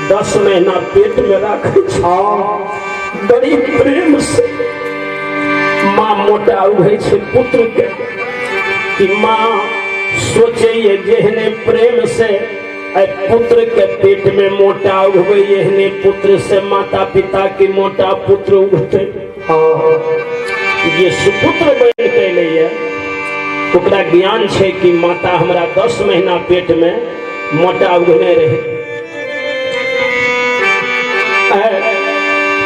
10 महीना पेट में रखे बड़ी प्रेम से माँ मोटा उगे छे पुत्र के कि माँ सोचे जेहने प्रेम से पुत्र के पेट में मोटा उगवे एहने पुत्र से माता पिता के मोटा पुत्र उगते। ये सुपुत्र बन के ओकरा ज्ञान छे कि माता हमरा 10 महीना पेट में मोटा उगने रहे।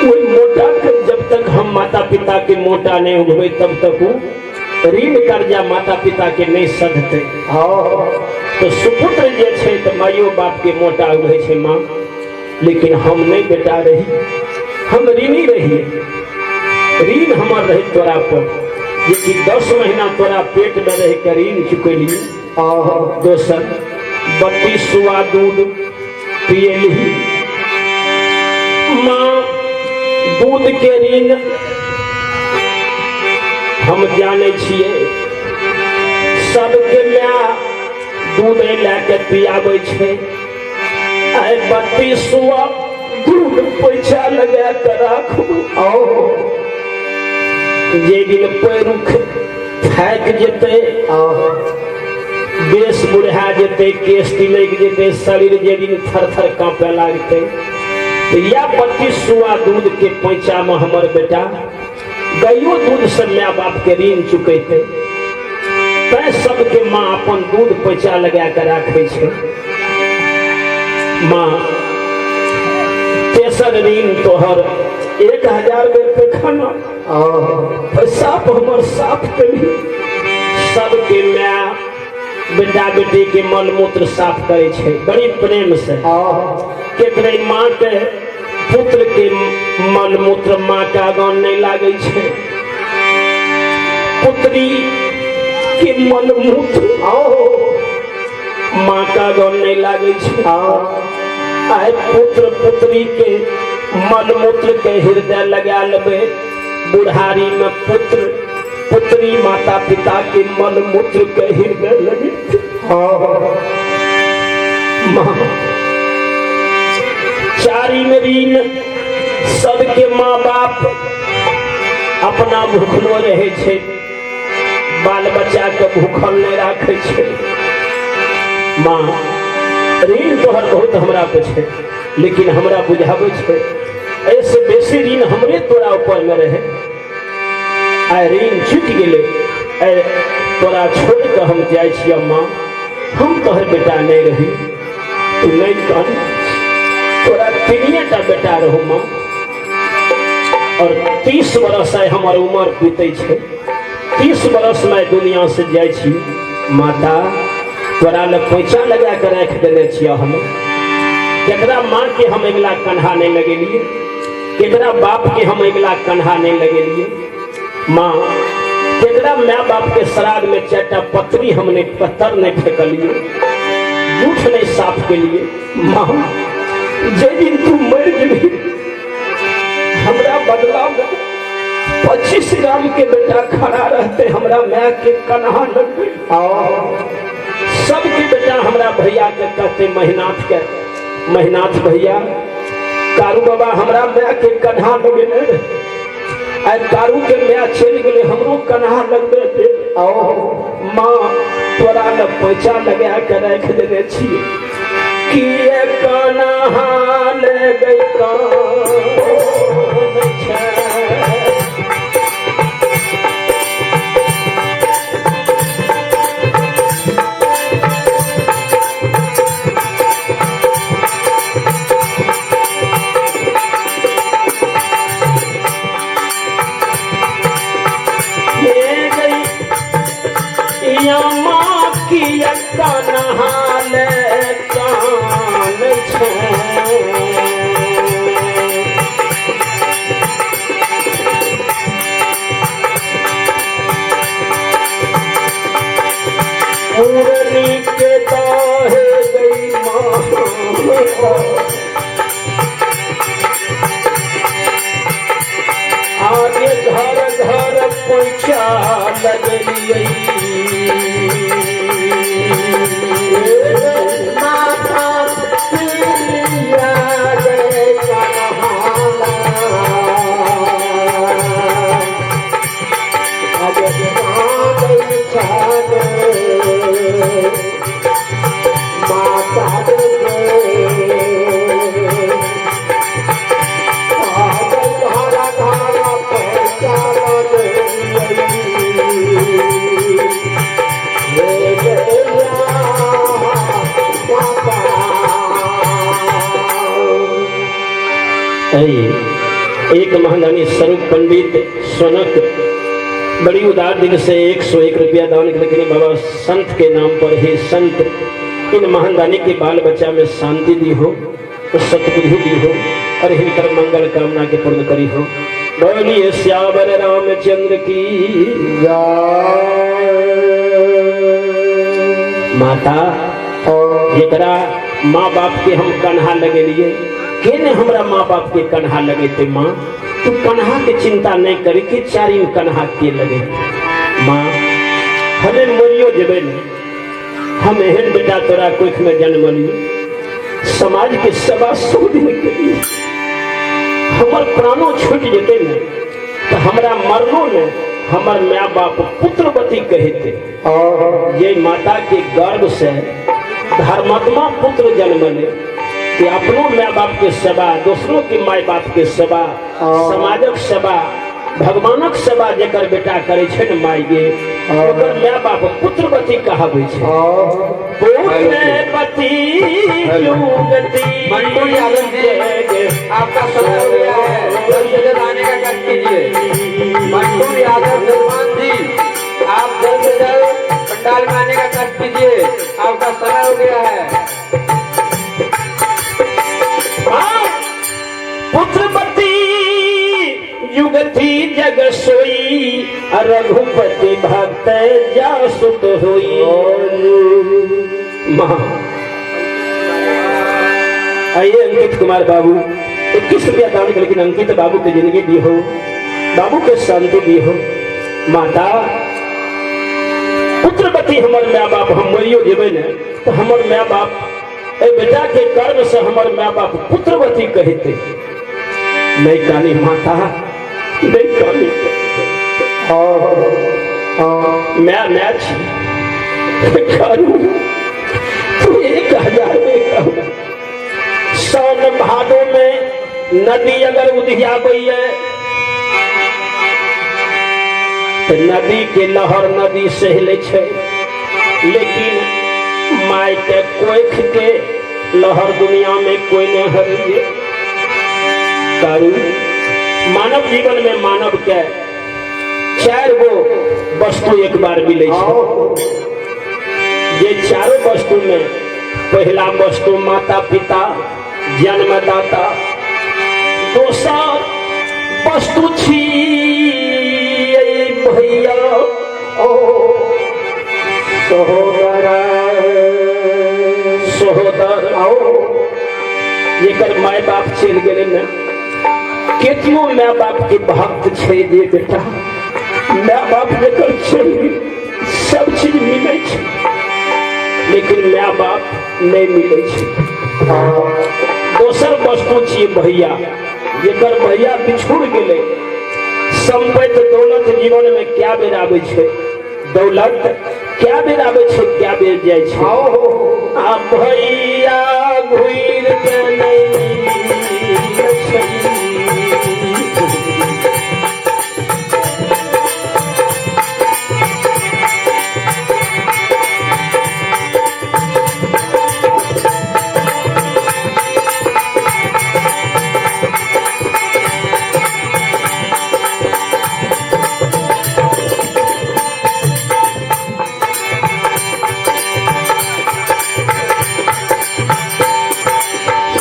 कोई मोटा जब तक हम माता पिता के मोटा नहीं उगवे तब तक वो ऋण कर्जा माता पिता के नहीं सधते। तो सुपुत्र जे छे तो माइयो बाप के मोटा उगे छे माँ, लेकिन हम नहीं बेटा रही, हम ऋणी रही। ऋण हमार रही तोरा पर, ये कि 10 महीना तोरा पेट में रह कर ऋण चुकली। दोसर 32 सुआ दूध पियली माँ, दूध के ऋण हम जाने छिए। सबके माँ दूध लेके पियाबे छे, 32 सुआ दूध पैसा लगा कर राखू। जे दिन पैर थाक जेते, बेस बुढ़ा जेते, केस लग जेते, शरीर जे दिन थर थर कांपे लागते, तो या 32 सुआ दूध के पैसा में हमर बेटा गायो दूध से माँ बाप के ऋण चुकेते। तै सबके माँ अपन दूध पैसा लगा कर राखे छे। माँ तेसर ऋण तोहर 1000 रुपये खाना साफ हमर साफ करी। सबके माँ बेटा बेटी के मल मूत्र साफ करे छे बड़ी प्रेम से। केतरे माँ के पुत्र के मल मूत्र माँ का आगान नहीं लागे छे, पुत्री के मल मूत्र माँ का आगान नहीं लागे छे। आए पुत्र पुत्री के मल मूत्र के हृदय लगा लेबे, बुढ़ारी में पुत्र पुत्री माता पिता के मल मूत्र के हृदय लगे। चारी में ऋण सबके माँ बाप अपना भूखलो रहे छे, बाल बच्चा के भूखल नहीं राखे छे। माँ ऋण तोहर बहुत हमरा पे छे, लेकिन हमरा बुझावे छे ऐसे बेसी ऋण हमरे तोरा ऊपर में रहे। आय ऋण चुक गेले, तोरा छोड़ के हम जाय छियै माँ, हम तोहर बेटा नहीं रही। तू नहीं कह, तोरा 3टा बेटा रहो माँ, और 30 बरस है हमार उम्र बीते छे। 30 बरस में दुनिया से जाय छी माता, तोरा ले पैसा लगा कर रख देने छियै हम। केकरा माँ के हम अगला कन्हा नहीं लगेलिए, केकरा बाप के हम अगला कन्हा नहीं लगेलिए। माँ केकरा माँ बाप के श्राद्ध में 4टा पत्री हमने पत्थर नहीं फेंकलिए, झूठ नहीं साफ के लिए। माँ जे दिन तू मर जेबी हमरा बदला में 25 ग्राम के बेटा खड़ा रहते, हमरा माँ के कन्हा लग गई। सबके बेटा हमरा भैया के कहते मेहनाथ भैया, कारू बाबा हमरा माँ के कन्हा लगे। आज कारू के माँ चल गए, हमरो कन्हा लगबे थे। माँ तोरा ले पैसा लगा के रख देने छिए कि कन्हा ले गई एक महादानी स्वरूप पंडित सोनक बड़ी उदार दिल से 101 रुपया दान करके बाबा संत के नाम पर ही संत इन महादानी के बाल बच्चा में शांति दी हो, सतबुद्धि दी हो और इनकर मंगल कामना के पूर्ण करी हो। बोलिए श्यावर रामचंद्र की माता जरा माँ बाप के हम कन्हा लगे लिए के ने हमरा माँ बाप के कन्हा लगे थे। माँ तू कन्हा के चिंता नहीं करे कि चारी कन्हा के लगे। माँ हमें मरियो जबे न हम एहन बेटा तोरा कोख में जन्म लियो समाज के सेवा 100 दिन के लिए हमर प्राणों छूट जेते न तो हमरा मरनो न हमर माँ बाप पुत्रवती कहते और ये माता के गर्भ से धर्मात्मा पुत्र जन्म ले कि अपनों माँ बाप के सेवा, दूसरों के माँ बाप के सेवा, समाजक सेवा, भगवानक सेवा जेकर बेटा करे छे न माई गे ओकर माँ बाप पुत्रवती कहावे छे। पुत्रवती युगती मंटू यादव जी आपका समय हो गया है, जल्द से जल्द आने का कष्ट कीजिए। मंटू यादव निर्माण जी आप जल्द से जल्द पंडाल में आने का कष्ट कीजिए, आपका समय हो गया है। पुत्रवती युगती जग सोई रघुपति भक्त जासुत होई। माँ आइए अंकित कुमार बाबू 21 रुपया दान कर, लेकिन अंकित बाबू की जिंदगी भी हो, बाबू के शांति भी हो। माता पुत्रवती हमर माँ बाप हम मरियो जेबे न तो हमर माँ बाप ए बेटा के कर्म से हमर माँ बाप पुत्रवती कहते नहीं कानी। माता नहीं कानी मैं तू 1000 में कहूँ सावन भादों में नदी अगर उधिया गई है तो नदी के लहर नदी सहले छे, लेकिन माय के कोख के लहर दुनिया में कोई नहीं हरिए। कारू मानव जीवन में मानव के 4 गो वस्तु एक बार मिले छे। ये चारों वस्तु में पहला वस्तु माता पिता जन्मदाता, दोसर वस्तु छी भैया सहोदर आओ जेकर माय बाप चल गए न केतनो माय बाप के भक्त छे जे बेटा माय बाप जेकर चल सब चीज मिले छे, लेकिन माय बाप नहीं मिले छे। दोसर वस्तु छी भैया जेकर भैया बिछुड़ गेले। संपत्ति दौलत जीवन में क्या बेर आवे छे, दौलत क्या बेर आवे छे क्या बेर जाय छे। आ भैया घुर के नहीं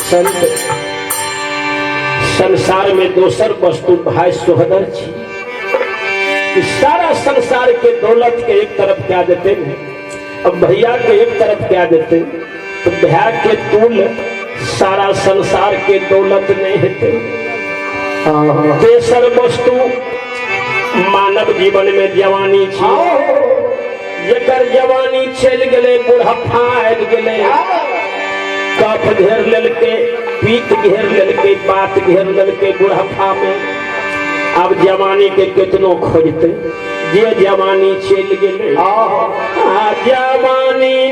संत संसार में दोसर वस्तु भाई सोहदर छी। सारा संसार के दौलत के एक तरफ क्या देते हैं, अब भैया के एक तरफ क्या देते, तो भैया के तुल सारा संसार के दौलत नहीं हेते। तेसर वस्तु मानव जीवन में जवानी छी, जेकर जवानी चल गए बुढ़ापा आबि गए, कफ घेर लेलके, पीत घेर लेलके, बात घेर लेलके बुढ़ापा में। अब जवानी के कितनो खोजते जे जवानी चल गए। जवानी